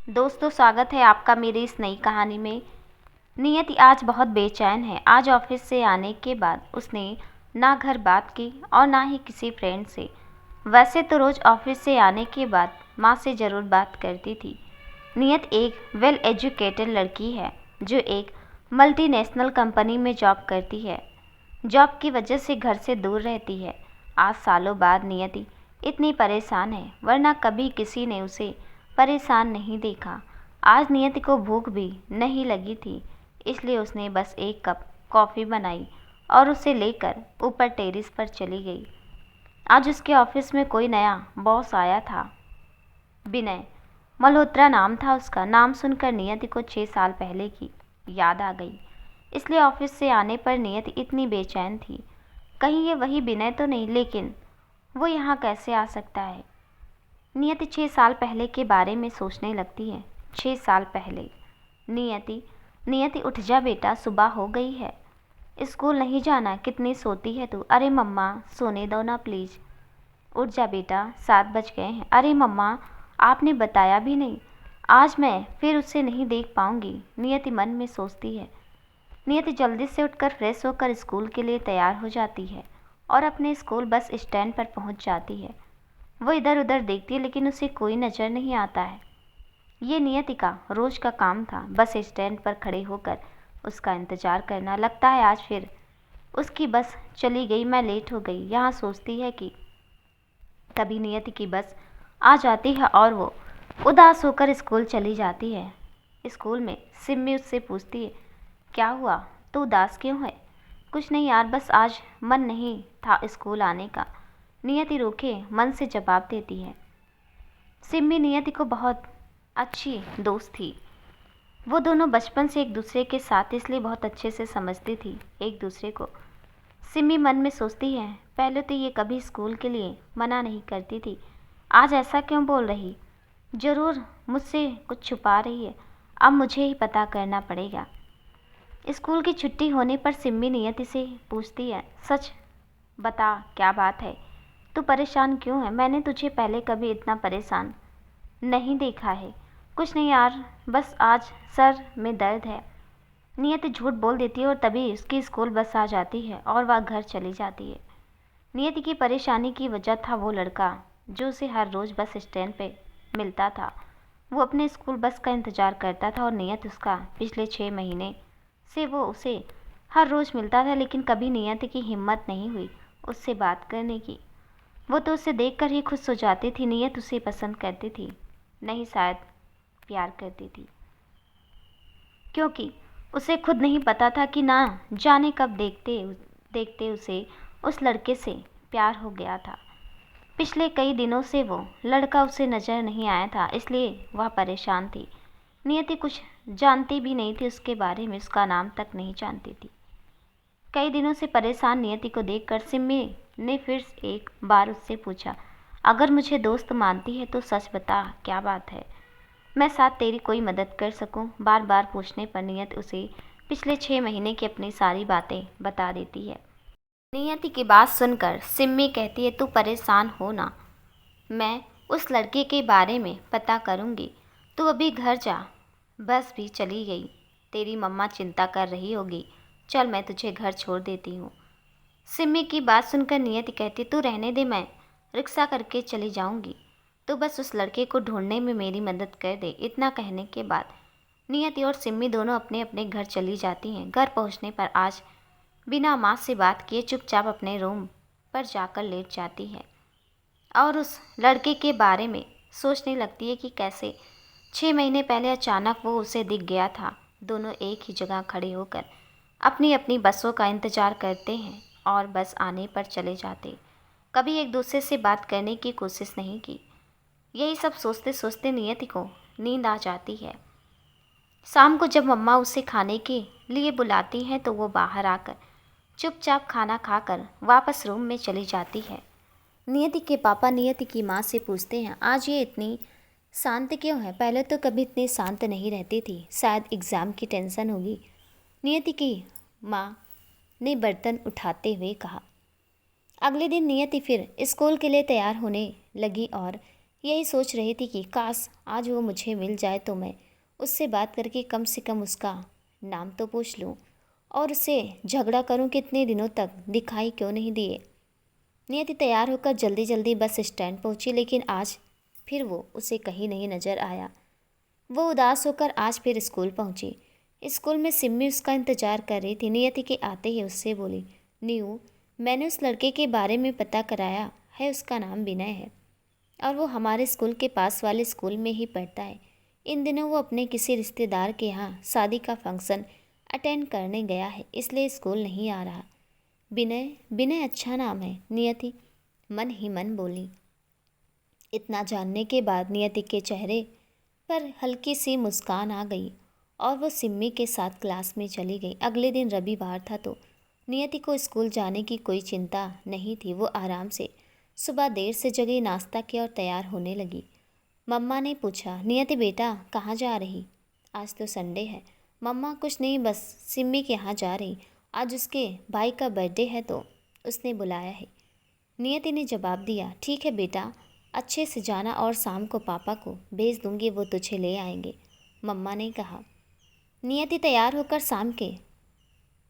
दोस्तों, स्वागत है आपका मेरी इस नई कहानी में। नियति आज बहुत बेचैन है। आज ऑफिस से आने के बाद उसने ना घर बात की और ना ही किसी फ्रेंड से। वैसे तो रोज़ ऑफिस से आने के बाद माँ से ज़रूर बात करती थी। नियत एक वेल एजुकेटेड लड़की है जो एक मल्टीनेशनल कंपनी में जॉब करती है। जॉब की वजह से घर से दूर रहती है। आज सालों बाद नियति इतनी परेशान है, वरना कभी किसी ने उसे परेशान नहीं देखा। आज नियति को भूख भी नहीं लगी थी, इसलिए उसने बस एक कप कॉफ़ी बनाई और उसे लेकर ऊपर टेरेस पर चली गई। आज उसके ऑफिस में कोई नया बॉस आया था। विनय मल्होत्रा नाम था उसका। नाम सुनकर नियति को 6 साल पहले की याद आ गई। इसलिए ऑफिस से आने पर नियति इतनी बेचैन थी। कहीं ये वही विनय तो नहीं, लेकिन वो यहाँ कैसे आ सकता है। नियति 6 साल पहले के बारे में सोचने लगती है। 6 साल पहले। नियति नियति उठ जा बेटा, सुबह हो गई है। स्कूल नहीं जाना? कितनी सोती है तू? अरे मम्मा सोने दो ना प्लीज़। उठ जा बेटा, 7 बज गए हैं। अरे मम्मा, आपने बताया भी नहीं। आज मैं फिर उसे नहीं देख पाऊंगी, नियति मन में सोचती है। नियति जल्दी से उठकर फ्रेश होकर स्कूल के लिए तैयार हो जाती है और अपने स्कूल बस स्टैंड पर पहुंच जाती है। वो इधर उधर देखती है, लेकिन उसे कोई नज़र नहीं आता है। ये नियति का रोज़ का काम था, बस स्टैंड पर खड़े होकर उसका इंतज़ार करना। लगता है आज फिर उसकी बस चली गई, मैं लेट हो गई, यहाँ सोचती है कि तभी नियति की बस आ जाती है और वो उदास होकर स्कूल चली जाती है। स्कूल में सिम्मी उससे पूछती है, क्या हुआ, तू उदास क्यों है? कुछ नहीं यार, बस आज मन नहीं था स्कूल आने का, नियति रूखे मन से जवाब देती है। सिम्मी नियति को बहुत अच्छी दोस्त थी। वो दोनों बचपन से एक दूसरे के साथ इसलिए बहुत अच्छे से समझती थी एक दूसरे को। सिम्मी मन में सोचती है, पहले तो ये कभी स्कूल के लिए मना नहीं करती थी, आज ऐसा क्यों बोल रही? ज़रूर मुझसे कुछ छुपा रही है। अब मुझे ही पता करना पड़ेगा। स्कूल की छुट्टी होने पर सिम्मी नियति से पूछती है, सच बता क्या बात है? तू परेशान क्यों है? मैंने तुझे पहले कभी इतना परेशान नहीं देखा है। कुछ नहीं यार, बस आज सर में दर्द है। नियति झूठ बोल देती है और तभी उसकी स्कूल बस आ जाती है और वह घर चली जाती है। नियति की परेशानी की वजह था वो लड़का जो उसे हर रोज़ बस स्टैंड पे मिलता था। वो अपने स्कूल बस का इंतज़ार करता था और नियत उसका पिछले 6 महीने से वो उसे हर रोज़ मिलता था, लेकिन कभी नियति की हिम्मत नहीं हुई उससे बात करने की। वो तो उसे देखकर ही खुश हो जाती थी। नियत उसे पसंद करती थी, नहीं शायद प्यार करती थी, क्योंकि उसे खुद नहीं पता था कि ना जाने कब देखते देखते उसे उस लड़के से प्यार हो गया था। पिछले कई दिनों से वो लड़का उसे नज़र नहीं आया था, इसलिए वह परेशान थी। नियति कुछ जानती भी नहीं थी उसके बारे में, उसका नाम तक नहीं जानती थी। कई दिनों से परेशान नियति को देखकर सिम्मी ने फिर एक बार उससे पूछा, अगर मुझे दोस्त मानती है तो सच बता, क्या बात है? मैं साथ तेरी कोई मदद कर सकूं? बार बार पूछने पर नियत उसे पिछले 6 महीने की अपनी सारी बातें बता देती है। नियति की बात सुनकर सिम्मी कहती है, तू परेशान हो ना, मैं उस लड़के के बारे में पता करूंगी। तू अभी घर जा। बस भी चली गई, तेरी मम्मा चिंता कर रही होगी। चल मैं तुझे घर छोड़ देती हूँ। सिम्मी की बात सुनकर नियति कहती, तू रहने दे, मैं रिक्शा करके चली जाऊंगी। तो बस उस लड़के को ढूंढने में मेरी मदद कर दे। इतना कहने के बाद नियति और सिम्मी दोनों अपने अपने घर चली जाती हैं। घर पहुंचने पर आज बिना माँ से बात किए चुपचाप अपने रूम पर जाकर लेट जाती है और उस लड़के के बारे में सोचने लगती है कि कैसे 6 महीने पहले अचानक वो उसे दिख गया था। दोनों एक ही जगह खड़े होकर अपनी अपनी बसों का इंतज़ार करते हैं और बस आने पर चले जाते। कभी एक दूसरे से बात करने की कोशिश नहीं की। यही सब सोचते सोचते नियति को नींद आ जाती है। शाम को जब मम्मा उसे खाने के लिए बुलाती हैं तो वो बाहर आकर चुपचाप खाना खाकर वापस रूम में चली जाती है। नियति के पापा नियति की माँ से पूछते हैं, आज ये इतनी शांत क्यों है? पहले तो कभी इतनी शांत नहीं रहती थी, शायद एग्ज़ाम की टेंशन होगी। नियति की माँ ने बर्तन उठाते हुए कहा। अगले दिन नियति फिर स्कूल के लिए तैयार होने लगी और यही सोच रही थी कि काश आज वो मुझे मिल जाए तो मैं उससे बात करके कम से कम उसका नाम तो पूछ लूँ और उससे झगड़ा करूँ कि इतने दिनों तक दिखाई क्यों नहीं दिए। नियति तैयार होकर जल्दी जल्दी बस स्टैंड पहुंची, लेकिन आज फिर वो उसे कहीं नहीं नजर आया। वो उदास होकर आज फिर स्कूल पहुंची। स्कूल में सिम्मी उसका इंतजार कर रही थी। नियति के आते ही उससे बोली, नीयू, मैंने उस लड़के के बारे में पता कराया है, उसका नाम विनय है और वो हमारे स्कूल के पास वाले स्कूल में ही पढ़ता है। इन दिनों वो अपने किसी रिश्तेदार के यहाँ शादी का फंक्शन अटेंड करने गया है, इसलिए स्कूल नहीं आ रहा। विनय, विनय अच्छा नाम है, नियति मन ही मन बोली। इतना जानने के बाद नियति के चेहरे पर हल्की सी मुस्कान आ गई और वो सिम्मी के साथ क्लास में चली गई। अगले दिन रविवार था तो नियति को स्कूल जाने की कोई चिंता नहीं थी। वो आराम से सुबह देर से जगी, नाश्ता किया और तैयार होने लगी। मम्मा ने पूछा, नियति बेटा कहाँ जा रही? आज तो संडे है। मम्मा कुछ नहीं, बस सिम्मी के यहाँ जा रही, आज उसके भाई का बर्थडे है तो उसने बुलाया है। नियति ने जवाब दिया, ठीक है बेटा, अच्छे से जाना और शाम को पापा को भेज दूंगी, वो तुझे ले आएंगे, मम्मा ने कहा। नियति तैयार होकर शाम के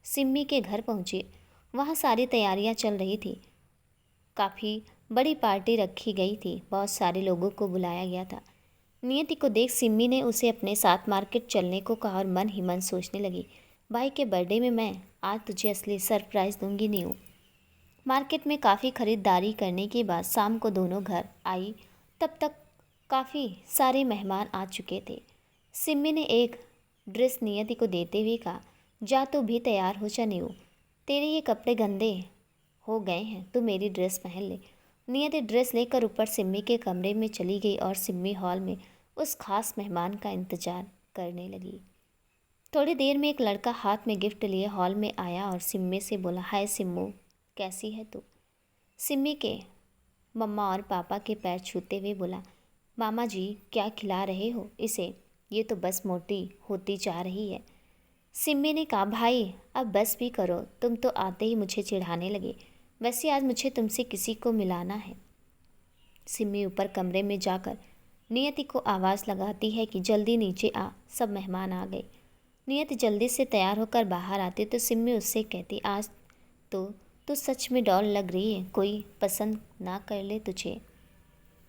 सिम्मी के घर पहुंची। वहाँ सारी तैयारियां चल रही थी। काफ़ी बड़ी पार्टी रखी गई थी, बहुत सारे लोगों को बुलाया गया था। नियति को देख सिम्मी ने उसे अपने साथ मार्केट चलने को कहा और मन ही मन सोचने लगी, भाई के बर्थडे में मैं आज तुझे असली सरप्राइज़ दूंगी नीयू। मार्केट में काफ़ी खरीदारी करने के बाद शाम को दोनों घर आई। तब तक काफ़ी सारे मेहमान आ चुके थे। सिम्मी ने एक ड्रेस नियति को देते हुए कहा, जा तू भी तैयार हो जा नीयू, तेरे ये कपड़े गंदे हो गए हैं, तू मेरी ड्रेस पहन ले। नियति ड्रेस लेकर ऊपर सिम्मी के कमरे में चली गई और सिम्मी हॉल में उस खास मेहमान का इंतजार करने लगी। थोड़ी देर में एक लड़का हाथ में गिफ्ट लिए हॉल में आया और सिम्मी से बोला, हाय सिम्मू, कैसी है तू? सिम्मी के मम्मा और पापा के पैर छूते हुए बोला, मामा जी क्या खिला रहे हो इसे, ये तो बस मोटी होती जा रही है। सिम्मी ने कहा, भाई अब बस भी करो, तुम तो आते ही मुझे चिढ़ाने लगे, वैसे आज मुझे तुमसे किसी को मिलाना है। सिम्मी ऊपर कमरे में जाकर नियति को आवाज़ लगाती है कि जल्दी नीचे आ, सब मेहमान आ गए। नियति जल्दी से तैयार होकर बाहर आती तो सिम्मी उससे कहती, आज तो सच में डॉल लग रही है, कोई पसंद ना कर ले तुझे।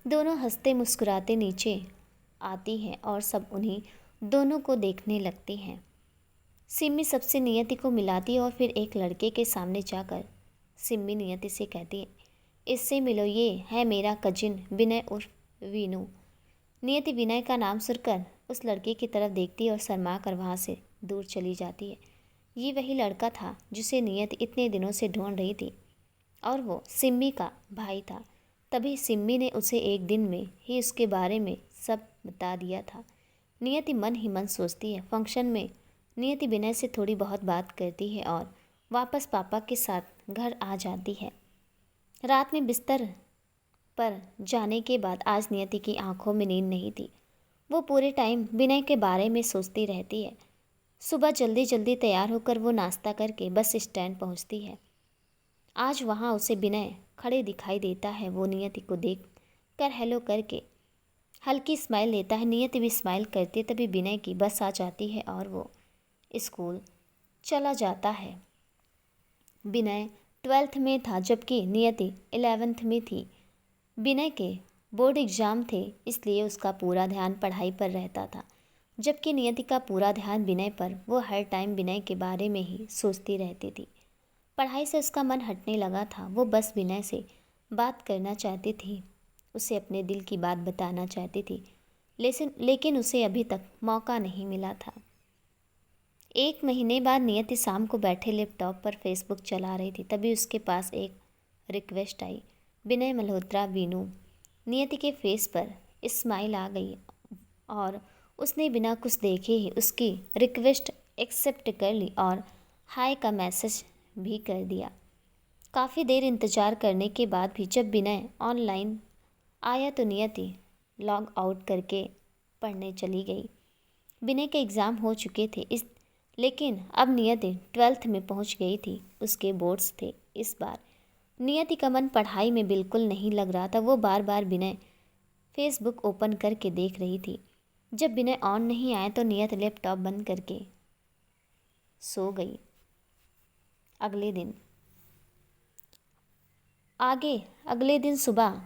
दोनों हंसते मुस्कुराते नीचे आती हैं और सब उन्हीं दोनों को देखने लगती हैं। सिम्मी सबसे नियति को मिलाती है और फिर एक लड़के के सामने जाकर सिम्मी नियति से कहती है, इससे मिलो, ये है मेरा कजिन विनय उर्फ वीनू। नियति विनय का नाम सुनकर उस लड़के की तरफ देखती है और शर्मा कर वहाँ से दूर चली जाती है। ये वही लड़का था जिसे नियति इतने दिनों से ढूंढ रही थी और वो सिम्मी का भाई था। तभी सिम्मी ने उसे एक दिन में ही उसके बारे में सब बता दिया था। नियति मन ही मन सोचती है। फंक्शन में नियति विनय से थोड़ी बहुत बात करती है और वापस पापा के साथ घर आ जाती है। रात में बिस्तर पर जाने के बाद आज नियति की आंखों में नींद नहीं थी। वो पूरे टाइम विनय के बारे में सोचती रहती है। सुबह जल्दी जल्दी तैयार होकर वो नाश्ता करके बस स्टैंड पहुंचती है। आज वहां उसे विनय खड़े दिखाई देता है। वो नियति को देख कर हेलो करके हल्की स्माइल देता है। नियति भी स्माइल करती है। तभी विनय की बस आ जाती है और वो स्कूल चला जाता है। विनय 12th में था जबकि नियति 11th में थी। विनय के बोर्ड एग्ज़ाम थे, इसलिए उसका पूरा ध्यान पढ़ाई पर रहता था, जबकि नियति का पूरा ध्यान विनय पर। वो हर टाइम विनय के बारे में ही सोचती रहती थी। पढ़ाई से उसका मन हटने लगा था। वो बस विनय से बात करना चाहती थी, उसे अपने दिल की बात बताना चाहती थी, लेकिन उसे अभी तक मौका नहीं मिला था। एक महीने बाद नियति शाम को बैठे लैपटॉप पर फेसबुक चला रही थी। तभी उसके पास एक रिक्वेस्ट आई, विनय मल्होत्रा वीनू। नियति के फेस पर स्माइल आ गई और उसने बिना कुछ देखे ही उसकी रिक्वेस्ट एक्सेप्ट कर ली और हाय का मैसेज भी कर दिया। काफ़ी देर इंतज़ार करने के बाद भी जब विनय ऑनलाइन आया तो नियति लॉग आउट करके पढ़ने चली गई। विनय के एग्ज़ाम हो चुके थे लेकिन अब नियति 12th में पहुंच गई थी। उसके बोर्ड्स थे इस बार। नियति का मन पढ़ाई में बिल्कुल नहीं लग रहा था। वो बार बार विनय फेसबुक ओपन करके देख रही थी। जब विनय ऑन नहीं आया तो नियति लैपटॉप बंद करके सो गई। अगले दिन सुबह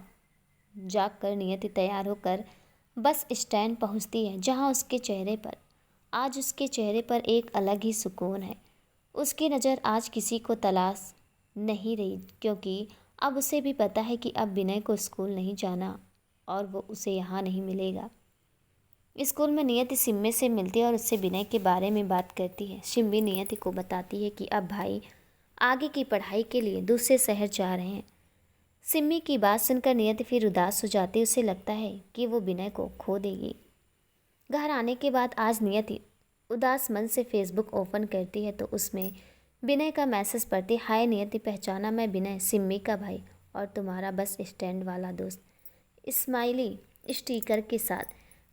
जागकर नियति तैयार होकर बस स्टैंड पहुंचती है, जहां उसके चेहरे पर एक अलग ही सुकून है। उसकी नज़र आज किसी को तलाश नहीं रही, क्योंकि अब उसे भी पता है कि अब विनय को स्कूल नहीं जाना और वो उसे यहाँ नहीं मिलेगा। स्कूल में नियति सिम्मी से मिलती है और उससे विनय के बारे में बात करती है। सिम्मी नियति को बताती है कि अब भाई आगे की पढ़ाई के लिए दूसरे शहर जा रहे हैं। सिम्मी की बात सुनकर नियति फिर उदास हो जाती है। उसे लगता है कि वो विनय को खो देगी। घर आने के बाद आज नियति उदास मन से फेसबुक ओपन करती है तो उसमें विनय का मैसेज पढ़ती। हाय नियति, पहचाना मैं विनय, सिम्मी का भाई और तुम्हारा बस स्टैंड वाला दोस्त। स्माइली स्टिकर के साथ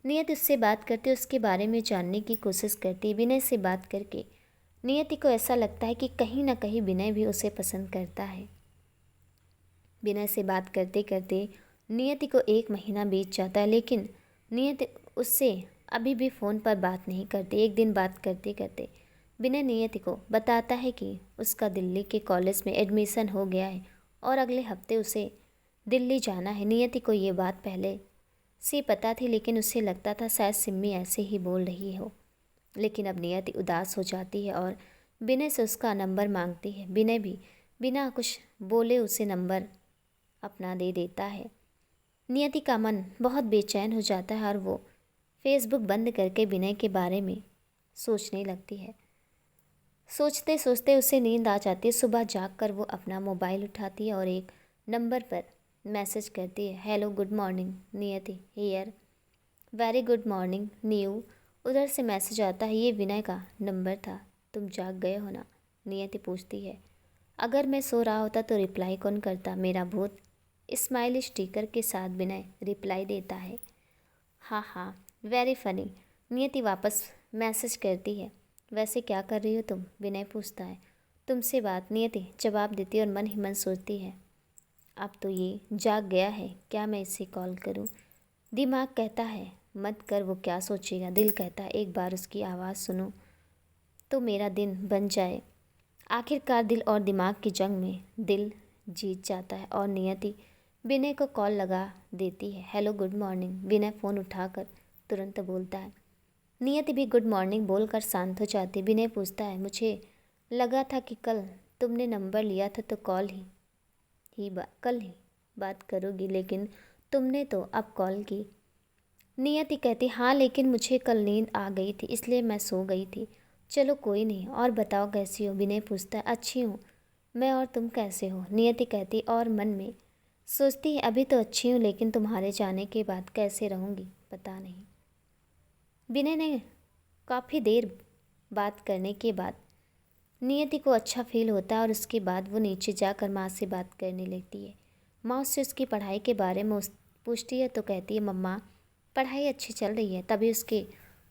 नियति उससे बात करती, उसके बारे में जानने की कोशिश करती। विनय से बात करके नियति को ऐसा लगता है कि कहीं ना कहीं विनय भी उसे पसंद करता है। विनय से बात करते करते नियति को 1 महीना बीत जाता है, लेकिन नियति उससे अभी भी फ़ोन पर बात नहीं करती। एक दिन बात करते करते विनय नियति को बताता है कि उसका दिल्ली के कॉलेज में एडमिशन हो गया है और अगले हफ्ते उसे दिल्ली जाना है। नियति को ये बात पहले से पता थी, लेकिन उसे लगता था शायद सिम्मी ऐसे ही बोल रही हो। लेकिन अब नियति उदास हो जाती है और विनय से उसका नंबर मांगती है। विनय भी बिना कुछ बोले उसे नंबर अपना दे देता है। नियति का मन बहुत बेचैन हो जाता है और वो फेसबुक बंद करके विनय के बारे में सोचने लगती है। सोचते सोचते उसे नींद आ जाती है। सुबह जागकर वो अपना मोबाइल उठाती है और एक नंबर पर मैसेज करती है। हेलो, गुड मॉर्निंग नियति here. Very good morning new. उधर से मैसेज आता है, ये विनय का नंबर था, तुम जाग गए हो ना। नियति पूछती है, अगर मैं सो रहा होता तो रिप्लाई कौन करता, मेरा भूत। स्माइल स्टिकर के साथ विनय रिप्लाई देता है, हाँ हाँ वेरी फनी। नियति वापस मैसेज करती है, वैसे क्या कर रही हो तुम, विनय पूछता है। तुमसे बात, नियति जवाब देती है और मन ही मन सोचती है, अब तो ये जाग गया है, क्या मैं इसे कॉल करूं। दिमाग कहता है मत कर, वो क्या सोचेगा। दिल कहता है एक बार उसकी आवाज़ सुनो तो मेरा दिन बन जाए। आखिरकार दिल और दिमाग की जंग में दिल जीत जाता है और नियति विनय को कॉल लगा देती है। Hello good morning. Vinay phone उठाकर तुरंत बोलता है। नियति भी गुड मॉर्निंग बोलकर शांत हो जाती। विनय पूछता है, मुझे लगा था कि कल तुमने नंबर लिया था तो कल ही बात करोगी, लेकिन तुमने तो अब कॉल की। नियति कहती, हाँ लेकिन मुझे कल नींद आ गई थी इसलिए मैं सो गई थी। चलो कोई नहीं, और बताओ कैसी हो। विनय पूछता है, अच्छी हूँ मैं, और तुम कैसे हो। नियति कहती और मन में सोचती है, अभी तो अच्छी हूँ लेकिन तुम्हारे जाने के बाद कैसे रहूँगी पता नहीं। विनय ने काफ़ी देर बात करने के बाद नियति को अच्छा फील होता है और उसके बाद वो नीचे जाकर माँ से बात करने लगती है। माँ उससे उसकी पढ़ाई के बारे में पूछती है तो कहती है, मम्मा पढ़ाई अच्छी चल रही है। तभी उसके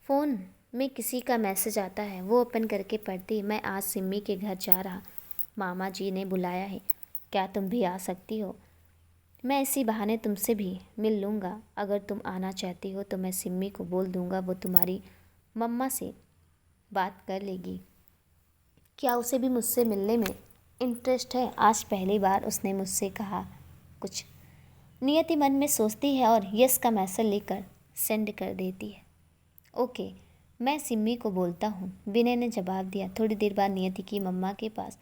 फ़ोन में किसी का मैसेज आता है। वो ओपन करके पढ़ती है, मैं आज सिम्मी के घर जा रहा, मामा जी ने बुलाया है, क्या तुम भी आ सकती हो। मैं इसी बहाने तुमसे भी मिल लूँगा। अगर तुम आना चाहती हो तो मैं सिम्मी को बोल दूँगा, वो तुम्हारी मम्मा से बात कर लेगी। क्या उसे भी मुझसे मिलने में इंटरेस्ट है। आज पहली बार उसने मुझसे कहा कुछ। नियति मन में सोचती है और यस का मैसेज लेकर सेंड कर देती है। ओके, मैं सिम्मी को बोलता हूँ, विनय ने जवाब दिया। थोड़ी देर बाद नियति की मम्मा के पास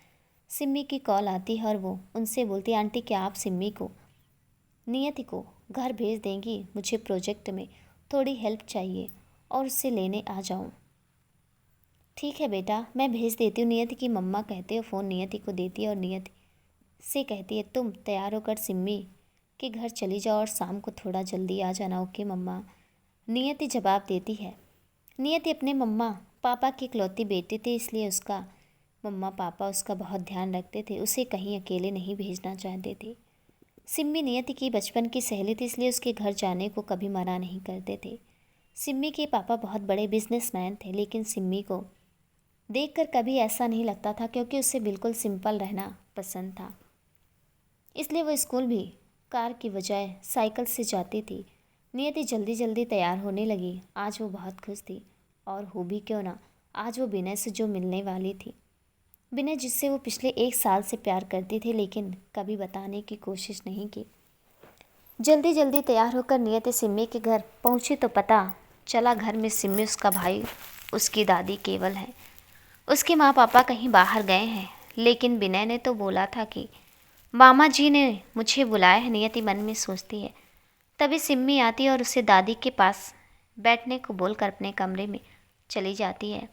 सिम्मी की कॉल आती है और वो उनसे बोलती है, आंटी क्या आप सिम्मी को नियति को घर भेज देंगी, मुझे प्रोजेक्ट में थोड़ी हेल्प चाहिए और उससे लेने आ जाऊँ। ठीक है बेटा, मैं भेज देती हूँ, नियति की मम्मा कहते हो। फ़ोन नियति को देती है और नियति से कहती है, तुम तैयार होकर सिम्मी के घर चली जाओ और शाम को थोड़ा जल्दी आ जाना। ओके मम्मा, नियति जवाब देती है। नियति अपने मम्मा पापा की इकलौती बेटी थी, इसलिए उसका मम्मा पापा उसका बहुत ध्यान रखते थे, उसे कहीं अकेले नहीं भेजना चाहते थे। सिम्मी नियति की बचपन की सहेली थी, इसलिए उसके घर जाने को कभी मना नहीं करते थे। सिम्मी के पापा बहुत बड़े बिजनेसमैन थे, लेकिन सिम्मी को देखकर कभी ऐसा नहीं लगता था, क्योंकि उसे बिल्कुल सिंपल रहना पसंद था। इसलिए वो स्कूल भी कार की बजाय साइकिल से जाती थी। नियति जल्दी जल्दी तैयार होने लगी। आज वो बहुत खुश थी, और हो भी क्यों ना, आज वो विनय से जो मिलने वाली थी, विनय जिससे वो पिछले 1 साल से प्यार करती थी लेकिन कभी बताने की कोशिश नहीं की। जल्दी जल्दी तैयार होकर नियति सिम्मी के घर पहुंची तो पता चला घर में सिम्मी, उसका भाई, उसकी दादी केवल है। उसके माँ पापा कहीं बाहर गए हैं, लेकिन विनय ने तो बोला था कि मामा जी ने मुझे बुलाया है, नियति मन में सोचती है। तभी सिम्मी आती है और उसे दादी के पास बैठने को बोलकर अपने कमरे में चली जाती है।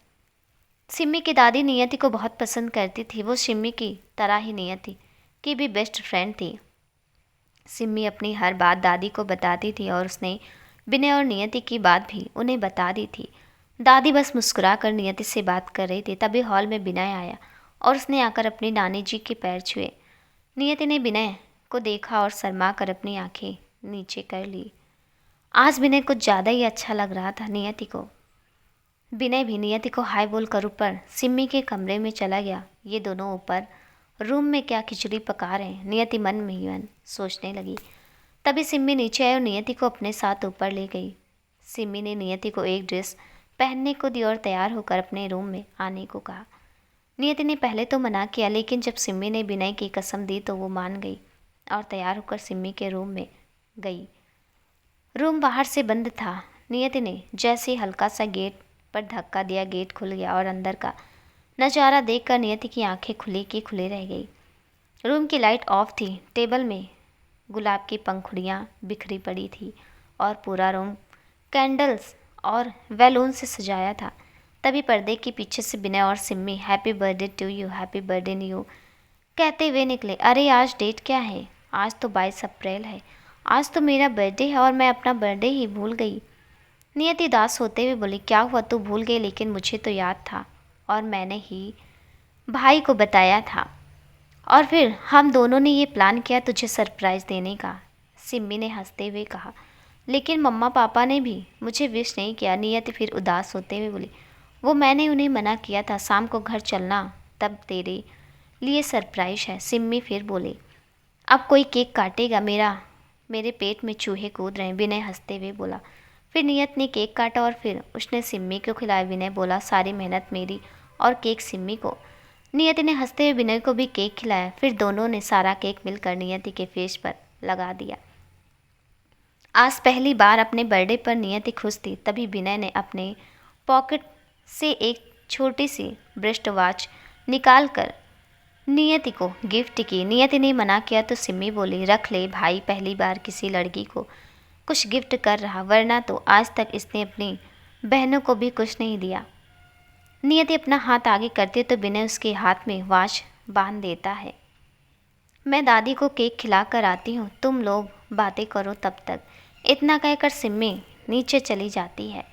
सिम्मी की दादी नियति को बहुत पसंद करती थी। वो सिम्मी की तरह ही नियति की भी बेस्ट फ्रेंड थी। सिम्मी अपनी हर बात दादी को बताती थी और उसने विनय और नियति की बात भी उन्हें बता दी थी। दादी बस मुस्कुरा कर नियति से बात कर रही थी। तभी हॉल में विनय आया और उसने आकर अपनी नानी जी के पैर छुए। नियति ने विनय को देखा और शर्मा कर अपनी आंखें नीचे कर ली। आज विनय कुछ ज़्यादा ही अच्छा लग रहा था नियति को। विनय भी नियति को हाय बोल कर ऊपर सिम्मी के कमरे में चला गया। ये दोनों ऊपर रूम में क्या खिचड़ी पका रहे हैं, नियति मन में ही मन सोचने लगी। तभी सिम्मी नीचे आई और नियति को अपने साथ ऊपर ले गई। सिम्मी ने नियति को एक ड्रेस पहनने को दी और तैयार होकर अपने रूम में आने को कहा। नियति ने पहले तो मना किया, लेकिन जब सिम्मी ने विनय की कसम दी तो वो मान गई और तैयार होकर सिम्मी के रूम में गई। रूम बाहर से बंद था। नियति ने जैसे ही हल्का सा गेट पर धक्का दिया, गेट खुल गया और अंदर का नज़ारा देखकर नियति की आंखें खुली की खुली रह गई। रूम की लाइट ऑफ थी। टेबल में गुलाब की पंखुड़ियाँ बिखरी पड़ी थी और पूरा रूम कैंडल्स और बैलून से सजाया था। तभी पर्दे के पीछे से विनय और Simmi happy birthday to you, happy birthday you कहते हुए निकले। अरे आज डेट क्या है? आज तो 22 अप्रैल है। आज तो मेरा बर्थडे है और मैं अपना बर्थडे ही भूल गई। नियति दास होते हुए बोली, क्या हुआ, तू भूल गई? लेकिन मुझे तो याद था और मैंने ही भाई को बताया था और फिर हम दोनों ने ये प्लान किया तुझे सरप्राइज़ देने का। सिम्मी ने हंसते हुए कहा, लेकिन मम्मा पापा ने भी मुझे विश नहीं किया। नियति फिर उदास होते हुए बोली, वो मैंने उन्हें मना किया था, शाम को घर चलना, तब तेरे लिए सरप्राइज है। सिम्मी फिर बोली, अब कोई केक काटेगा? मेरे पेट में चूहे कूद रहे हैं। विनय हंसते हुए बोला। फिर नियत ने केक काटा और फिर उसने सिम्मी को खिलाया। विनय बोला, सारी मेहनत मेरी और केक सिम्मी को। नियति ने हंसते हुए विनय को भी केक खिलाया। फिर दोनों ने सारा केक मिलकर नियति के फेस पर लगा दिया। आज पहली बार अपने बर्थडे पर नियति खुश थी। तभी विनय ने अपने पॉकेट से एक छोटी सी ब्रेस्ट वॉच निकाल कर नियति को गिफ्ट की। नियति ने मना किया तो सिम्मी बोली, रख ले भाई, पहली बार किसी लड़की को कुछ गिफ्ट कर रहा, वरना तो आज तक इसने अपनी बहनों को भी कुछ नहीं दिया। नियति अपना हाथ आगे करती है तो विनय उसके हाथ में वॉच बांध देता है। मैं दादी को केक खिला कर आती हूँ, तुम लोग बातें करो तब तक। इतना कहकर सिम्मी नीचे चली जाती है।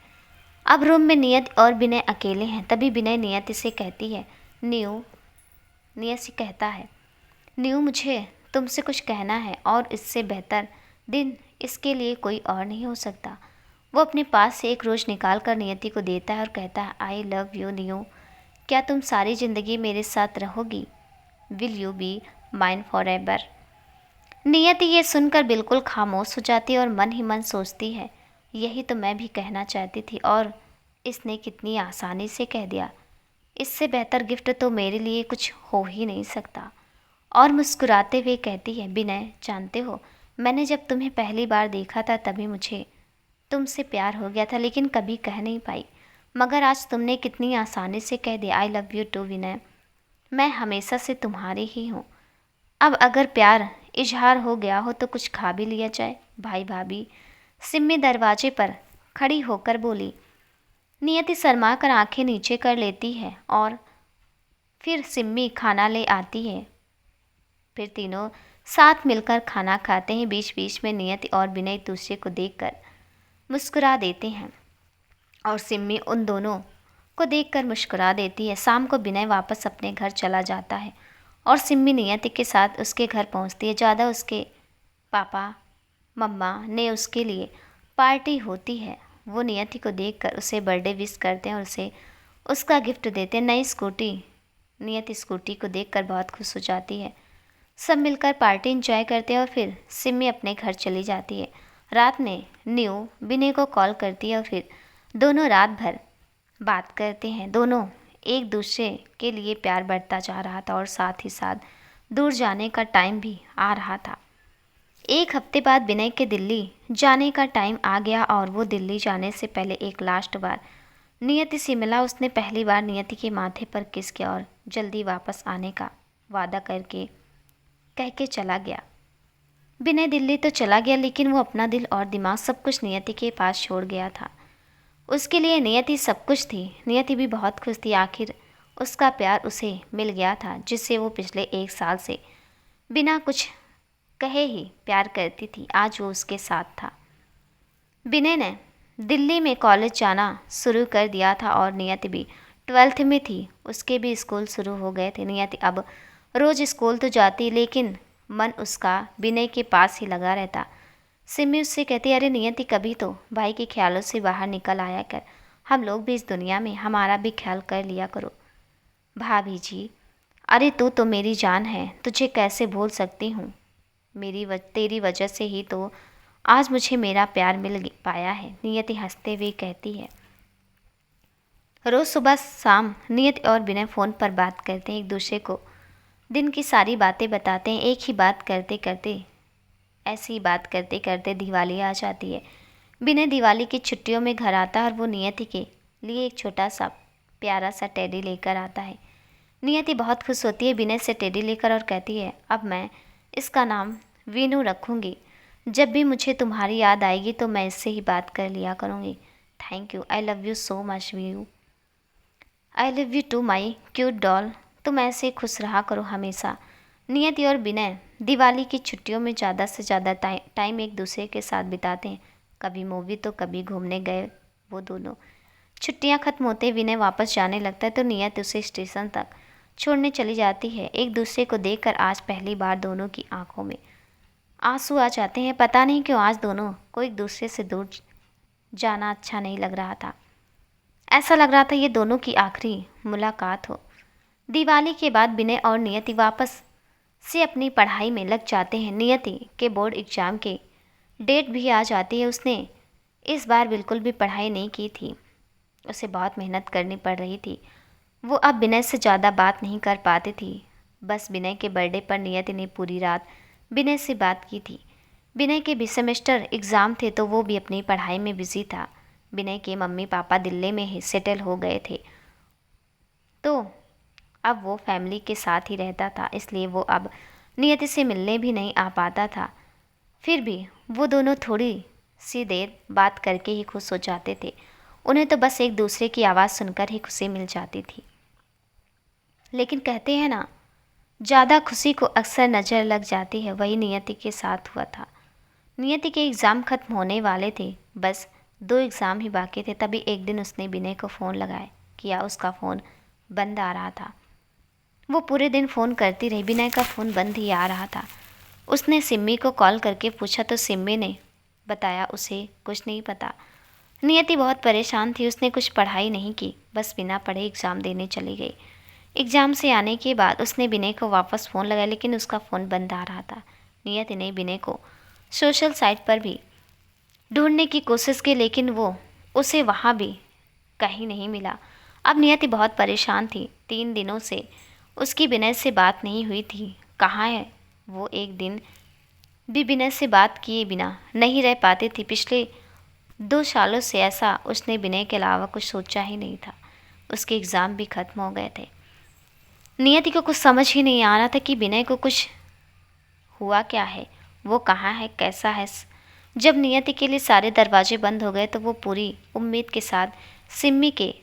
अब रूम में नियति और विनय अकेले हैं। तभी विनय नियति से कहती है, नियति से कहता है, न्यू मुझे तुमसे कुछ कहना है और इससे बेहतर दिन इसके लिए कोई और नहीं हो सकता। वो अपने पास से एक रोज़ निकाल कर नियति को देता है और कहता है, आई लव यू न्यू, क्या तुम सारी ज़िंदगी मेरे साथ रहोगी? Will you be mine for ever? नियति ये सुनकर बिल्कुल खामोश हो जाती है और मन ही मन सोचती है, यही तो मैं भी कहना चाहती थी और इसने कितनी आसानी से कह दिया। इससे बेहतर गिफ्ट तो मेरे लिए कुछ हो ही नहीं सकता। और मुस्कुराते हुए कहती है, विनय जानते हो, मैंने जब तुम्हें पहली बार देखा था तभी मुझे तुमसे प्यार हो गया था, लेकिन कभी कह नहीं पाई। मगर आज तुमने कितनी आसानी से कह दिया, आई लव यू टू विनय। मैं हमेशा से तुम्हारी ही हूँ। अब अगर प्यार इजहार हो गया हो तो कुछ खा भी लिया जाए भाई भाभी। सिम्मी दरवाजे पर खड़ी होकर बोली। नियति शर्मा कर आंखें नीचे कर लेती है और फिर सिम्मी खाना ले आती है। फिर तीनों साथ मिलकर खाना खाते हैं। बीच बीच में नियति और विनय दूसरे को देखकर मुस्कुरा देते हैं और सिम्मी उन दोनों को देखकर मुस्कुरा देती है। शाम को विनय वापस अपने घर चला जाता है और सिम्मी नियति के साथ उसके घर पहुंचती है। ज़्यादा उसके पापा मम्मा ने उसके लिए पार्टी होती है। वो नियति को देखकर उसे बर्थडे विश करते हैं और उसे उसका गिफ्ट देते हैं, नई स्कूटी। नियति स्कूटी को देखकर बहुत खुश हो जाती है। सब मिलकर पार्टी एंजॉय करते हैं और फिर सिम्मी अपने घर चली जाती है। रात में न्यू विनय को कॉल करती है और फिर दोनों रात भर बात करते हैं। दोनों एक दूसरे के लिए प्यार बढ़ता जा रहा था और साथ ही साथ दूर जाने का टाइम भी आ रहा था। एक हफ्ते बाद विनय के दिल्ली जाने का टाइम आ गया और वो दिल्ली जाने से पहले एक लास्ट बार नियति से मिला। उसने पहली बार नियति के माथे पर किस किया और जल्दी वापस आने का वादा करके कह के चला गया। विनय दिल्ली तो चला गया लेकिन वो अपना दिल और दिमाग सब कुछ नियति के पास छोड़ गया था। उसके लिए नियति सब कुछ थी। नियति भी बहुत खुश थी। आखिर उसका प्यार उसे मिल गया था जिससे वो पिछले 1 साल से बिना कुछ कहे ही प्यार करती थी। आज वो उसके साथ था। विनय ने दिल्ली में कॉलेज जाना शुरू कर दिया था और नियति भी 12th में थी। उसके भी स्कूल शुरू हो गए थे। नियति अब रोज़ स्कूल तो जाती लेकिन मन उसका विनय के पास ही लगा रहता। सिमी उससे कहती, अरे नियति कभी तो भाई के ख्यालों से बाहर निकल आया कर। हम लोग भी इस दुनिया में हमारा भी ख्याल कर लिया करो। भाभी जी, अरे तू तो मेरी जान है, तुझे कैसे भूल सकती हूँ। तेरी वजह से ही तो आज मुझे मेरा प्यार मिल पाया है, नियति हंसते हुए कहती है। रोज़ सुबह शाम नियति और विनय फ़ोन पर बात करते हैं, एक दूसरे को दिन की सारी बातें बताते हैं। एक ही बात करते करते ऐसी बात करते करते दिवाली आ जाती है। विनय दिवाली की छुट्टियों में घर आता है और वो नियति के लिए एक छोटा सा प्यारा सा टेडी लेकर आता है। नियति बहुत खुश होती है विनय से टेडी लेकर और कहती है, अब मैं इसका नाम वीनू रखूँगी। जब भी मुझे तुम्हारी याद आएगी तो मैं इससे ही बात कर लिया करूँगी। Thank you, I love you so much Vinu. I love you too my cute doll. तुम ऐसे खुश रहा करो हमेशा। नियति और विनय दिवाली की छुट्टियों में ज़्यादा से ज़्यादा टाइम एक दूसरे के साथ बिताते हैं। कभी मूवी तो कभी घूमने गए वो दोनों। छुट्टियां खत्म होते विनय वापस जाने लगता है तो नियति उसे स्टेशन तक छोड़ने चली जाती है। एक दूसरे को देखकर आज पहली बार दोनों की आंखों में आंसू आ जाते हैं। पता नहीं क्यों आज दोनों को एक दूसरे से दूर जाना अच्छा नहीं लग रहा था। ऐसा लग रहा था ये दोनों की आखिरी मुलाकात हो। दिवाली के बाद विनय और नियति वापस से अपनी पढ़ाई में लग जाते हैं। नियति के बोर्ड एग्ज़ाम के डेट भी आ जाती है। उसने इस बार बिल्कुल भी पढ़ाई नहीं की थी, उसे बहुत मेहनत करनी पड़ रही थी। वो अब विनय से ज़्यादा बात नहीं कर पाती थी। बस विनय के बर्थडे पर नियति ने पूरी रात विनय से बात की थी। विनय के भी सेमेस्टर एग्ज़ाम थे तो वो भी अपनी पढ़ाई में बिजी था। विनय के मम्मी पापा दिल्ली में ही सेटल हो गए थे तो अब वो फैमिली के साथ ही रहता था, इसलिए वो अब नियति से मिलने भी नहीं आ पाता था। फिर भी वो दोनों थोड़ी सी देर बात करके ही खुश हो जाते थे। उन्हें तो बस एक दूसरे की आवाज़ सुनकर ही खुशी मिल जाती थी। लेकिन कहते हैं ना, ज़्यादा खुशी को अक्सर नज़र लग जाती है। वही नियति के साथ हुआ था। नियति के एग्ज़ाम ख़त्म होने वाले थे, बस 2 एग्ज़ाम ही बाकी थे। तभी एक दिन उसने विनय को फ़ोन लगाया किया। उसका फ़ोन बंद आ रहा था। वो पूरे दिन फ़ोन करती रही, विनय का फ़ोन बंद ही आ रहा था। उसने सिम्मी को कॉल करके पूछा तो सिम्मी ने बताया उसे कुछ नहीं पता। नियति बहुत परेशान थी। उसने कुछ पढ़ाई नहीं की, बस बिना पढ़े एग्ज़ाम देने चली गई। एग्ज़ाम से आने के बाद उसने विनय को वापस फ़ोन लगाया लेकिन उसका फ़ोन बंद आ रहा था। नियति ने विनय को सोशल साइट पर भी ढूंढने की कोशिश की लेकिन वो उसे वहाँ भी कहीं नहीं मिला। अब नियति बहुत परेशान थी। 3 दिनों से उसकी विनय से बात नहीं हुई थी। कहाँ है वो? एक दिन भी विनय से बात किए बिना नहीं रह पाती थी। पिछले 2 सालों से ऐसा उसने विनय के अलावा कुछ सोचा ही नहीं था। उसके एग्ज़ाम भी ख़त्म हो गए थे। नियति को कुछ समझ ही नहीं आ रहा था कि विनय को कुछ हुआ क्या है, वो कहाँ है, कैसा है। जब नियति के लिए सारे दरवाजे बंद हो गए तो वो पूरी उम्मीद के साथ सिम्मी के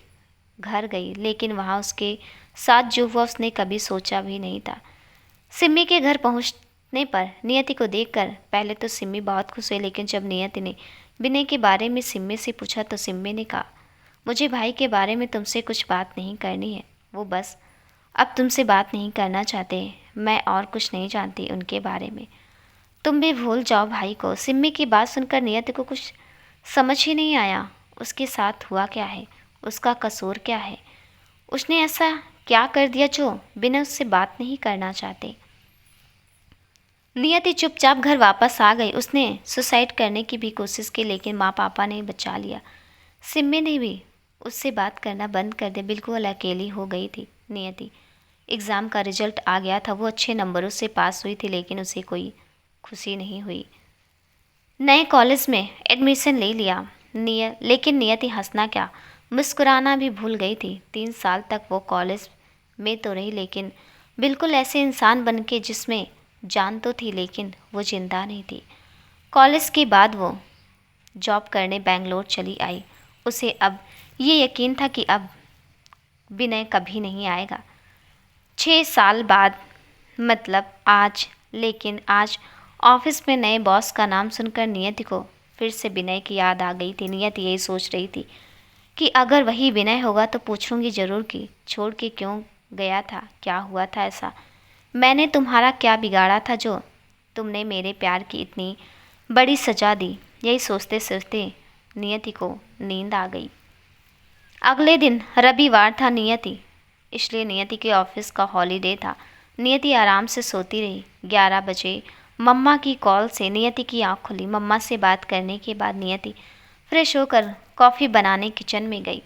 घर गई, लेकिन वहाँ उसके साथ जो हुआ उसने कभी सोचा भी नहीं था। सिम्मी के घर पहुँचने पर नियति को देखकर पहले तो सिम्मी बहुत खुश हुई, लेकिन जब नियति ने विनय के बारे में सिम्मी से पूछा तो सिम्मी ने कहा, मुझे भाई के बारे में तुमसे कुछ बात नहीं करनी है। वो बस अब तुमसे बात नहीं करना चाहते। मैं और कुछ नहीं जानती उनके बारे में। तुम भी भूल जाओ भाई को। सिम्मी की बात सुनकर नियति को कुछ समझ ही नहीं आया। उसके साथ हुआ क्या है, उसका कसूर क्या है, उसने ऐसा क्या कर दिया जो बिना उससे बात नहीं करना चाहते। नियति चुपचाप घर वापस आ गई। उसने सुसाइड करने की भी कोशिश की, लेकिन माँ पापा ने बचा लिया। सिम्मी ने भी उससे बात करना बंद कर दिया। बिल्कुल अकेली हो गई थी नियति। एग्ज़ाम का रिजल्ट आ गया था। वो अच्छे नंबरों से पास हुई थी, लेकिन उसे कोई खुशी नहीं हुई। नए कॉलेज में एडमिशन ले लिया लेकिन नियति हंसना क्या, मुस्कुराना भी भूल गई थी। 3 साल तक वो कॉलेज में तो रही, लेकिन बिल्कुल ऐसे इंसान बन के जिसमें जान तो थी, लेकिन वो जिंदा नहीं थी। कॉलेज के बाद वो जॉब करने बेंगलोर चली आई। उसे अब ये यकीन था कि अब विनय कभी नहीं आएगा। 6 साल बाद, मतलब आज। लेकिन आज ऑफिस में नए बॉस का नाम सुनकर नियति को फिर से विनय की याद आ गई थी। नियति यही सोच रही थी कि अगर वही विनय होगा तो पूछूंगी ज़रूर कि छोड़ के क्यों गया था, क्या हुआ था ऐसा, मैंने तुम्हारा क्या बिगाड़ा था जो तुमने मेरे प्यार की इतनी बड़ी सज़ा दी। यही सोचते सोचते नियति को नींद आ गई। अगले दिन रविवार था इसलिए नियति के ऑफिस का हॉलीडे था। नियति आराम से सोती रही। 11 बजे मम्मा की कॉल से नियति की आँख खुली। मम्मा से बात करने के बाद नियति फ्रेश होकर कॉफ़ी बनाने किचन में गई।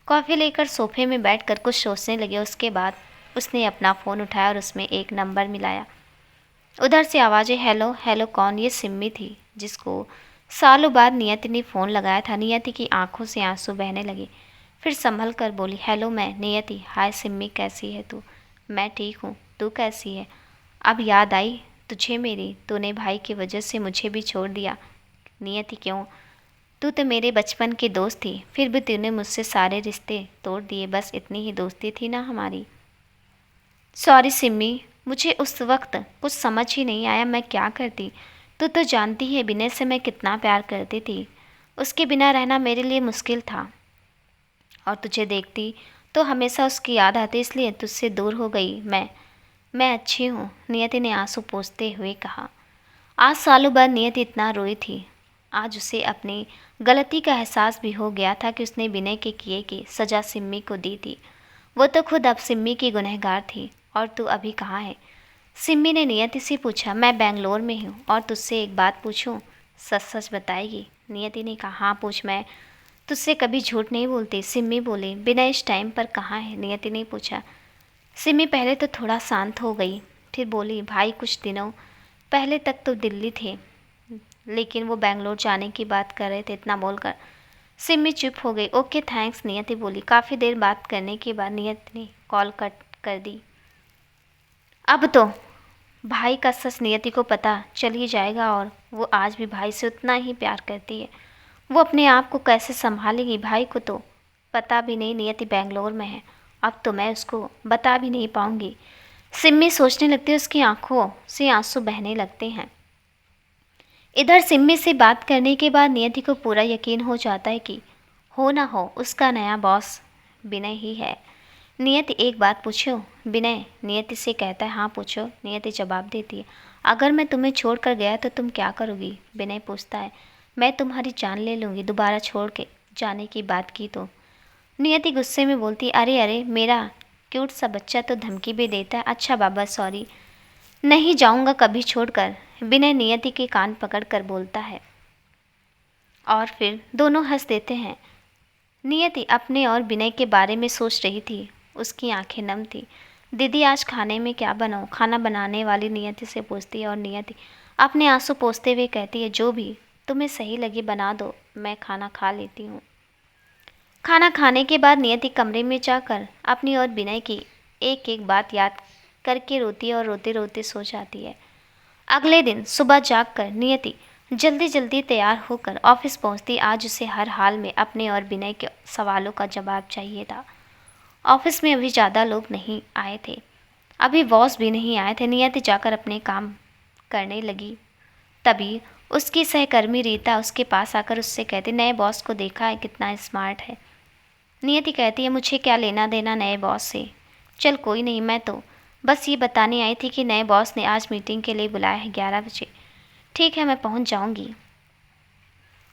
कॉफ़ी लेकर सोफे में बैठकर कुछ सोचने लगी। उसके बाद उसने अपना फ़ोन उठाया और उसमें एक नंबर मिलाया। उधर से आवाज़ें, हेलो हेलो, कौन? ये सिम्मी थी, जिसको सालों बाद नियति ने फ़ोन लगाया था। नियति की आंखों से आंसू बहने लगे। फिर संभल कर बोली, हेलो, मैं नियति। हाय सिम्मी, कैसी है तू? मैं ठीक हूँ, तू कैसी है? अब याद आई तुझे मेरी? तूने भाई की वजह से मुझे भी छोड़ दिया। नियति, क्यों? तू तो मेरे बचपन की दोस्त थी, फिर भी तूने मुझसे सारे रिश्ते तोड़ दिए। बस इतनी ही दोस्ती थी ना हमारी। सॉरी सिम्मी, मुझे उस वक्त कुछ समझ ही नहीं आया मैं क्या करती। तू तो जानती है विनय से मैं कितना प्यार करती थी। उसके बिना रहना मेरे लिए मुश्किल था, और तुझे देखती तो हमेशा उसकी याद आती, इसलिए तुझसे दूर हो गई मैं अच्छी हूँ, नियति ने आंसू पोंछते हुए कहा। आज सालों बाद नियति इतना रोई थी। आज उसे अपनी गलती का एहसास भी हो गया था कि उसने विनय के किए की सज़ा सिम्मी को दी थी। वो तो खुद अब सिम्मी की गुनहगार थी। और तू अभी कहाँ है? सिम्मी ने नियति से पूछा। मैं बेंगलोर में हूँ, और तुझसे एक बात पूछूं? सच सच बताएगी? नियति ने कहा, हाँ पूछ, मैं तुझसे कभी झूठ नहीं बोलती। सिम्मी बोली। विनय इस टाइम पर कहाँ है? नियति ने पूछा। सिम्मी पहले तो थोड़ा शांत हो गई, फिर बोली, भाई कुछ दिनों पहले तक तो दिल्ली थे, लेकिन वो बेंगलोर जाने की बात कर रहे थे। इतना बोलकर सिम्मी चुप हो गई। ओके थैंक्स, नियति बोली। काफ़ी देर बात करने के बाद नियति ने कॉल कट कर दी। अब तो भाई का सच नियति को पता चल ही जाएगा, और वो आज भी भाई से उतना ही प्यार करती है। वो अपने आप को कैसे संभालेगी? भाई को तो पता भी नहीं नियति बेंगलोर में है। अब तो मैं उसको बता भी नहीं पाऊंगी। सिम्मी सोचने लगती है। उसकी आंखों से आंसू बहने लगते हैं। इधर सिम्मी से बात करने के बाद नियति को पूरा यकीन हो जाता है कि हो ना हो उसका नया बॉस विनय ही है। नियति, एक बात पूछो? विनय नियति से कहता है। हाँ पूछो, नियति जवाब देती है। अगर मैं तुम्हें छोड़ कर गया तो तुम क्या करोगी? विनय पूछता है। मैं तुम्हारी जान ले लूँगी दोबारा छोड़ के जाने की बात की तो। नियति गुस्से में बोलती, अरे अरे, मेरा क्यूट सा बच्चा तो धमकी भी देता है। अच्छा बाबा सॉरी, नहीं जाऊँगा कभी छोड़कर, विनय नियति के कान पकड़ कर बोलता है। और फिर दोनों हंस देते हैं। नियति अपने और विनय के बारे में सोच रही थी। उसकी आंखें नम थी। दीदी आज खाने में क्या बनाऊँ? खाना बनाने वाली नियति से पूछती है, और नियति अपने आंसू पोंछते हुए कहती है, जो भी तुम्हें सही लगे बना दो, मैं खाना खा लेती हूँ। खाना खाने के बाद नियति कमरे में जाकर अपनी और विनय की एक एक बात याद करके रोती है, और रोते रोते सो जाती है। अगले दिन सुबह जागकर नियति जल्दी जल्दी तैयार होकर ऑफिस पहुंचती। आज उसे हर हाल में अपने और विनय के सवालों का जवाब चाहिए था। ऑफिस में अभी ज़्यादा लोग नहीं आए थे, अभी बॉस भी नहीं आए थे। नियति जाकर अपने काम करने लगी। तभी उसकी सहकर्मी रीता उसके पास आकर उससे कहती, नए बॉस को देखा है, कितना स्मार्ट है। नियति कहती है, मुझे क्या लेना देना नए बॉस से। चल कोई नहीं, मैं तो बस ये बताने आई थी कि नए बॉस ने आज मीटिंग के लिए बुलाया है 11 बजे। ठीक है, मैं पहुंच जाऊंगी।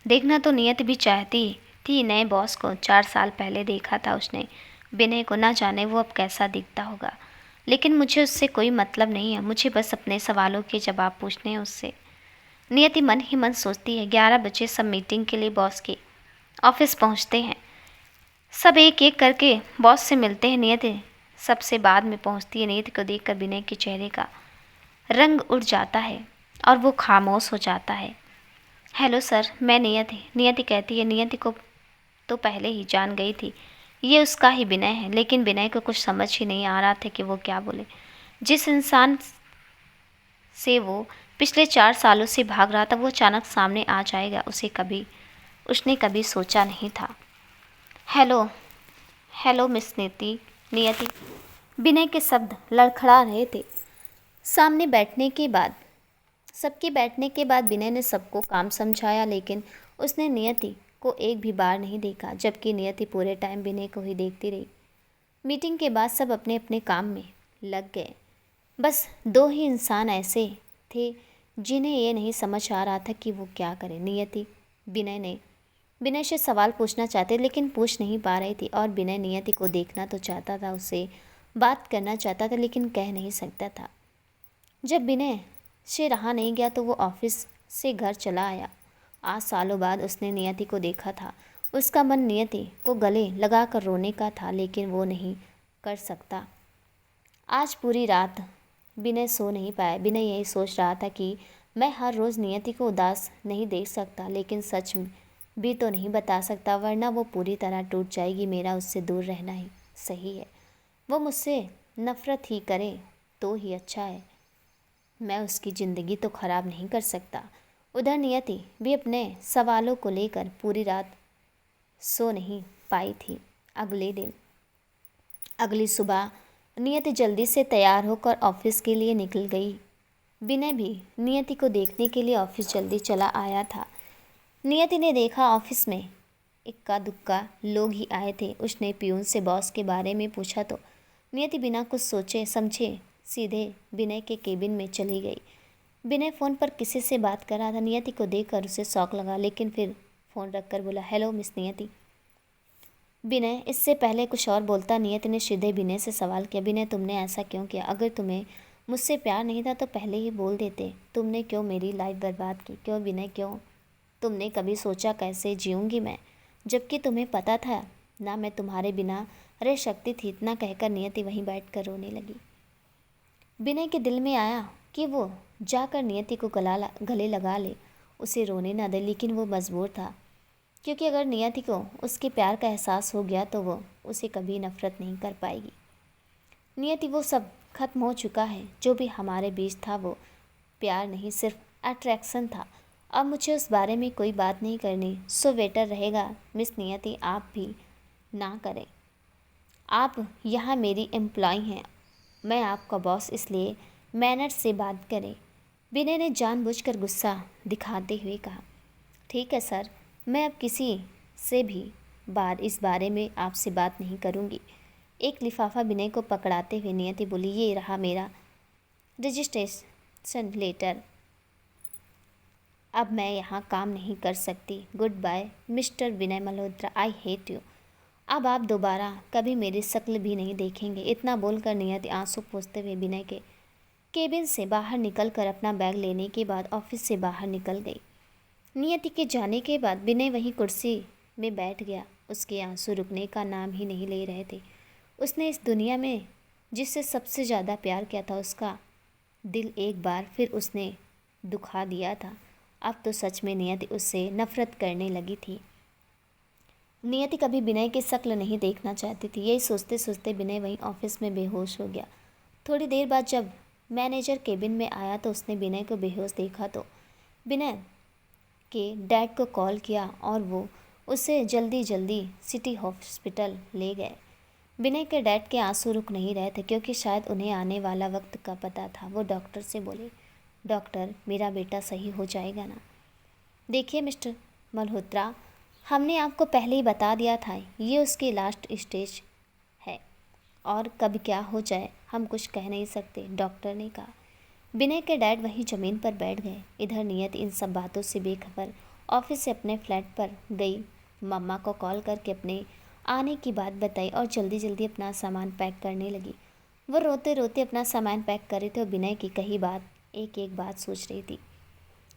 देखना तो नियति भी चाहती थी नए बॉस को। 4 साल पहले देखा था उसने विनय को, ना जाने वो अब कैसा दिखता होगा। लेकिन मुझे उससे कोई मतलब नहीं है, मुझे बस अपने सवालों के जवाब पूछने हैं उससे। नियति मन ही मन सोचती है। 11 बजे सब मीटिंग के लिए बॉस के ऑफिस पहुंचते हैं। सब एक एक करके बॉस से मिलते हैं। नियति सबसे बाद में पहुंचती है। नियति को देखकर विनय के चेहरे का रंग उड़ जाता है और वो खामोश हो जाता है। हेलो सर, मैं नियति। नियति कहती है। नियति को तो पहले ही जान गई थी ये उसका ही विनय है, लेकिन विनय को कुछ समझ ही नहीं आ रहा था कि वो क्या बोले। जिस इंसान से वो पिछले 4 सालों से भाग रहा था वो अचानक सामने आ जाएगा, उसने कभी सोचा नहीं था। हेलो हेलो मिस नीति नियति। विनय के शब्द लड़खड़ा रहे थे। सामने बैठने के बाद सबके बैठने के बाद विनय ने सबको काम समझाया, लेकिन उसने नियति को एक भी बार नहीं देखा, जबकि नियति पूरे टाइम विनय को ही देखती रही। मीटिंग के बाद सब अपने अपने काम में लग गए। बस 2 ही इंसान ऐसे थे जिन्हें ये नहीं समझ आ रहा था कि वो क्या करें। नियति विनय से सवाल पूछना चाहते लेकिन पूछ नहीं पा रही थी, और विनय नियति को देखना तो चाहता था, उससे बात करना चाहता था, लेकिन कह नहीं सकता था। जब विनय से रहा नहीं गया तो वो ऑफिस से घर चला आया। आज सालों बाद उसने नियति को देखा था। उसका मन नियति को गले लगाकर रोने का था, लेकिन वो नहीं कर सकता। आज पूरी रात विनय सो नहीं पाया। विनय यही सोच रहा था कि मैं हर रोज़ नियति को उदास नहीं देख सकता, लेकिन सच भी तो नहीं बता सकता, वरना वो पूरी तरह टूट जाएगी। मेरा उससे दूर रहना ही सही है। वो मुझसे नफ़रत ही करे तो ही अच्छा है। मैं उसकी ज़िंदगी तो ख़राब नहीं कर सकता। उधर नियति भी अपने सवालों को लेकर पूरी रात सो नहीं पाई थी। अगली सुबह नियति जल्दी से तैयार होकर ऑफिस के लिए निकल गई। विनय भी नियति को देखने के लिए ऑफिस जल्दी चला आया था। नियति ने देखा ऑफिस में इक्का दुक्का लोग ही आए थे। उसने पियून से बॉस के बारे में पूछा तो नियति बिना कुछ सोचे समझे सीधे विनय के केबिन में चली गई। विनय फ़ोन पर किसी से बात कर रहा था। नियति को देखकर उसे शौक लगा, लेकिन फिर फ़ोन रखकर बोला, हेलो मिस नियति। विनय इससे पहले कुछ और बोलता, नियति ने सीधे विनय से सवाल किया, विनय तुमने ऐसा क्यों किया? अगर तुम्हें मुझसे प्यार नहीं था तो पहले ही बोल देते। तुमने क्यों मेरी लाइफ बर्बाद की? क्यों विनय, क्यों? तुमने कभी सोचा कैसे जीऊँगी मैं, जबकि तुम्हें पता था ना मैं तुम्हारे बिना रह सकती थी। इतना कहकर नियति वहीं बैठकर रोने लगी। विनय के दिल में आया कि वो जाकर नियति को गले लगा ले, उसे रोने न दे, लेकिन वो मजबूर था, क्योंकि अगर नियति को उसके प्यार का एहसास हो गया तो वो उसे कभी नफ़रत नहीं कर पाएगी। नियति, वो सब खत्म हो चुका है। जो भी हमारे बीच था वो प्यार नहीं, सिर्फ अट्रैक्शन था। अब मुझे उस बारे में कोई बात नहीं करनी। सो बेटर रहेगा मिस नियति आप भी ना करें। आप यहाँ मेरी एम्प्लॉय हैं, मैं आपका बॉस, इसलिए मैनर से बात करें। विनय ने जानबूझकर गुस्सा दिखाते हुए कहा, ठीक है सर, मैं अब किसी से भी इस बारे में आपसे बात नहीं करूँगी। एक लिफाफा विनय को पकड़ाते हुए नियति बोली, ये रहा मेरा रजिस्ट्रेशन लेटर। अब मैं यहाँ काम नहीं कर सकती। Goodbye mister Vinay Malhotra, I hate you. अब आप दोबारा कभी मेरी शक्ल भी नहीं देखेंगे। इतना बोलकर नियति आंसू पोंछते हुए विनय के केबिन से बाहर निकलकर अपना बैग लेने के बाद ऑफिस से बाहर निकल गई। नियति के जाने के बाद विनय वहीं कुर्सी में बैठ गया। उसके आंसू रुकने का नाम ही नहीं ले रहे थे। उसने इस दुनिया में जिससे सबसे ज़्यादा प्यार किया था, उसका दिल एक बार फिर उसने दुखा दिया था। अब तो सच में नियति उससे नफ़रत करने लगी थी। नियति कभी विनय की शक्ल नहीं देखना चाहती थी। यही सोचते सोचते विनय वहीं ऑफिस में बेहोश हो गया। थोड़ी देर बाद जब मैनेजर केबिन में आया तो उसने विनय को बेहोश देखा तो विनय के डैड को कॉल किया और वो उसे जल्दी जल्दी सिटी हॉस्पिटल ले गए। विनय के डैड के आंसू रुक नहीं रहे थे, क्योंकि शायद उन्हें आने वाला वक्त का पता था। वो डॉक्टर से बोले, डॉक्टर, मेरा बेटा सही हो जाएगा ना? देखिए मिस्टर मल्होत्रा, हमने आपको पहले ही बता दिया था, ये उसकी लास्ट स्टेज है और कब क्या हो जाए हम कुछ कह नहीं सकते, डॉक्टर ने कहा। विनय के डैड वहीं ज़मीन पर बैठ गए। इधर नियति इन सब बातों से बेखबर ऑफिस से अपने फ्लैट पर गई। मम्मा को कॉल करके अपने आने की बात बताई और जल्दी जल्दी अपना सामान पैक करने लगी। वो रोते रोते अपना सामान पैक कर रहे थे और विनय की कही बात एक एक बात सोच रही थी।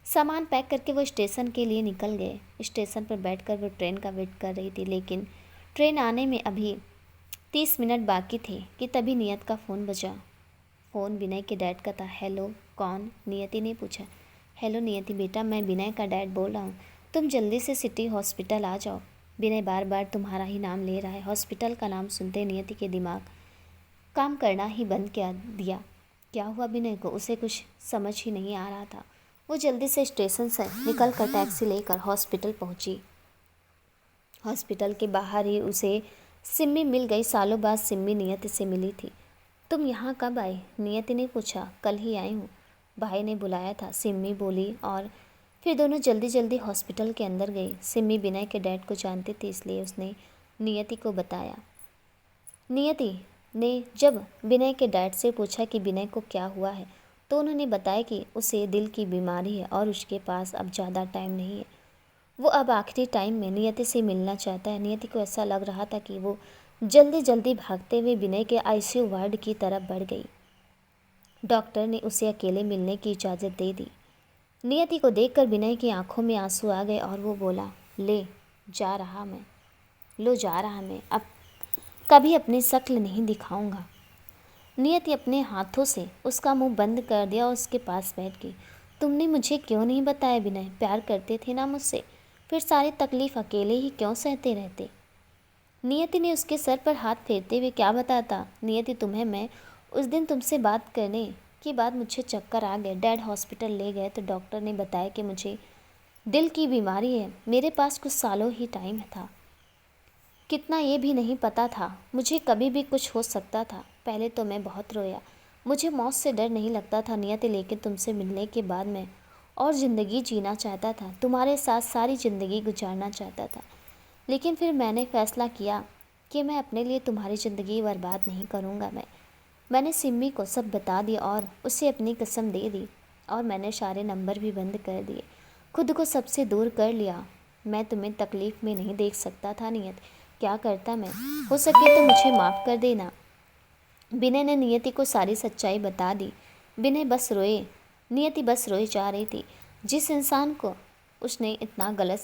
सामान पैक करके वो स्टेशन के लिए निकल गए। स्टेशन पर बैठकर वो ट्रेन का वेट कर रही थी, लेकिन ट्रेन आने में अभी 30 मिनट बाकी थे कि तभी नियत का फ़ोन बजा। फ़ोन विनय के डैड का था। हेलो, कौन? नियति ने पूछा। हेलो नियति बेटा, मैं विनय का डैड बोल रहा हूँ, तुम जल्दी से सिटी हॉस्पिटल आ जाओ। विनय बार बार तुम्हारा ही नाम ले रहा है। हॉस्पिटल का नाम सुनते नियति के दिमाग काम करना ही बंद कर दिया। क्या हुआ विनय को? उसे कुछ समझ ही नहीं आ रहा था। वो जल्दी से स्टेशन से निकलकर टैक्सी लेकर हॉस्पिटल पहुंची। हॉस्पिटल के बाहर ही उसे सिम्मी मिल गई। सालों बाद सिम्मी नियति से मिली थी। तुम यहाँ कब आई? नियति ने पूछा। कल ही आई हूँ, भाई ने बुलाया था, सिम्मी बोली, और फिर दोनों जल्दी जल्दी हॉस्पिटल के अंदर गई। सिम्मी विनय के डैड को जानती थी, इसलिए उसने नियति को बताया। नियति ने जब विनय के डैड से पूछा कि विनय को क्या हुआ है, तो उन्होंने बताया कि उसे दिल की बीमारी है और उसके पास अब ज़्यादा टाइम नहीं है। वो अब आखिरी टाइम में नियति से मिलना चाहता है। नियति को ऐसा लग रहा था कि वो जल्दी जल्दी भागते हुए विनय के आईसीयू वार्ड की तरफ बढ़ गई। डॉक्टर ने उसे अकेले मिलने की इजाज़त दे दी। नियति को देखकर विनय की आंखों में आंसू आ गए और वो बोला, जा रहा मैं, अब कभी अपनी शक्ल नहीं दिखाऊंगा। नियति अपने हाथों से उसका मुंह बंद कर दिया और उसके पास बैठ गई। तुमने मुझे क्यों नहीं बताया विनय? प्यार करते थे ना मुझसे, फिर सारी तकलीफ़ अकेले ही क्यों सहते रहते? नियति ने उसके सर पर हाथ फेरते हुए क्या बताता। नियति तुम्हें मैं उस दिन तुमसे बात करने के बाद मुझे चक्कर आ गए। डैड हॉस्पिटल ले गए तो डॉक्टर ने बताया कि मुझे दिल की बीमारी है। मेरे पास कुछ सालों ही टाइम था, कितना ये भी नहीं पता था। मुझे कभी भी कुछ हो सकता था। पहले तो मैं बहुत रोया, मुझे मौत से डर नहीं लगता था नियति, लेकिन तुमसे मिलने के बाद मैं और ज़िंदगी जीना चाहता था, तुम्हारे साथ सारी ज़िंदगी गुजारना चाहता था। लेकिन फिर मैंने फ़ैसला किया कि मैं अपने लिए तुम्हारी ज़िंदगी बर्बाद नहीं करूँगा। मैंने सिम्मी को सब बता दिया और उसे अपनी कसम दे दी, और मैंने सारे नंबर भी बंद कर दिए, खुद को सबसे दूर कर लिया। मैं तुम्हें तकलीफ़ में नहीं देख सकता था नियत, क्या करता मैं? हो सके तो मुझे माफ़ कर देना। विनय ने नियति को सारी सच्चाई बता दी। नियति बस रोए जा रही थी। जिस इंसान को उसने इतना गलत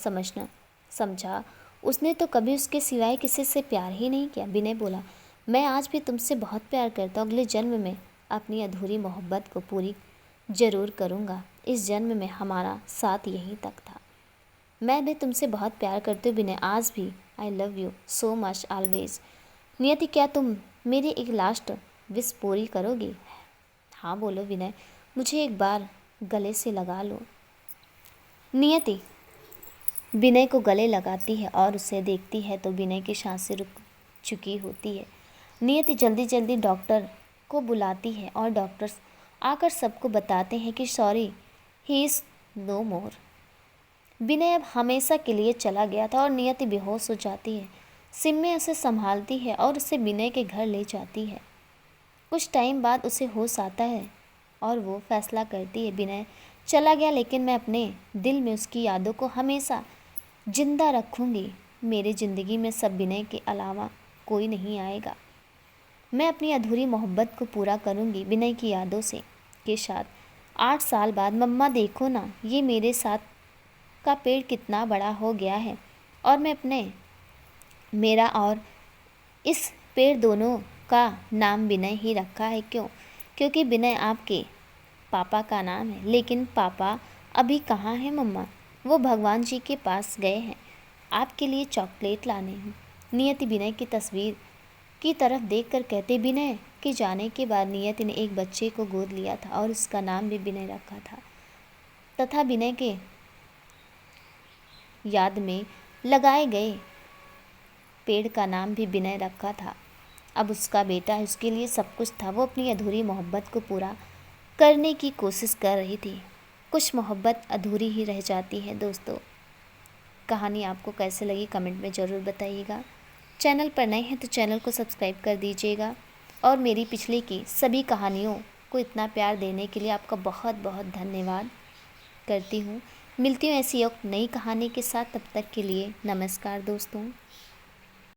समझा, उसने तो कभी उसके सिवाय किसी से प्यार ही नहीं किया। विनय बोला, मैं आज भी तुमसे बहुत प्यार करता हूँ। अगले जन्म में अपनी अधूरी मोहब्बत को पूरी ज़रूर करूँगा। इस जन्म में हमारा साथ यहीं तक था। मैं भी तुमसे बहुत प्यार करती हूँ विनय, आज भी। आई love you so much always. नियति, क्या तुम मेरी एक लास्ट विश पूरी करोगी? हाँ बोलो विनय, मुझे एक बार गले से लगा लो। नियति विनय को गले लगाती है और उसे देखती है तो विनय की सांसें रुक चुकी होती है। नियति जल्दी जल्दी डॉक्टर को बुलाती है और डॉक्टर्स आकर सबको बताते हैं कि सॉरी, ही इज़ नो मोर। विनय अब हमेशा के लिए चला गया था और नियति बेहोश हो जाती है। सिम्मी उसे संभालती है और उसे विनय के घर ले जाती है। कुछ टाइम बाद उसे होश आता है और वो फैसला करती है, विनय चला गया लेकिन मैं अपने दिल में उसकी यादों को हमेशा जिंदा रखूँगी। मेरी ज़िंदगी में सब विनय के अलावा कोई नहीं आएगा। मैं अपनी अधूरी मोहब्बत को पूरा करूँगी विनय की यादों से के साथ। 8 साल बाद मम्मा देखो ना, ये मेरे साथ का पेड़ कितना बड़ा हो गया है, और मेरा और इस पेड़ दोनों का नाम विनय ही रखा है। क्यों? क्योंकि विनय आपके पापा का नाम है। लेकिन पापा अभी कहाँ हैं मम्मा? वो भगवान जी के पास गए हैं आपके लिए चॉकलेट लाने। नियति विनय की तस्वीर की तरफ देखकर कहते, विनय के जाने के बाद नियति ने एक बच्चे को गोद लिया था और उसका नाम भी विनय रखा था, तथा विनय के याद में लगाए गए पेड़ का नाम भी विनय रखा था। अब उसका बेटा है, उसके लिए सब कुछ था। वो अपनी अधूरी मोहब्बत को पूरा करने की कोशिश कर रही थी। कुछ मोहब्बत अधूरी ही रह जाती है। दोस्तों, कहानी आपको कैसे लगी कमेंट में ज़रूर बताइएगा। चैनल पर नए हैं तो चैनल को सब्सक्राइब कर दीजिएगा, और मेरी पिछली की सभी कहानियों को इतना प्यार देने के लिए आपका बहुत बहुत धन्यवाद करती हूँ। मिलती हूँ ऐसी एक नई कहानी के साथ, तब तक के लिए नमस्कार दोस्तों।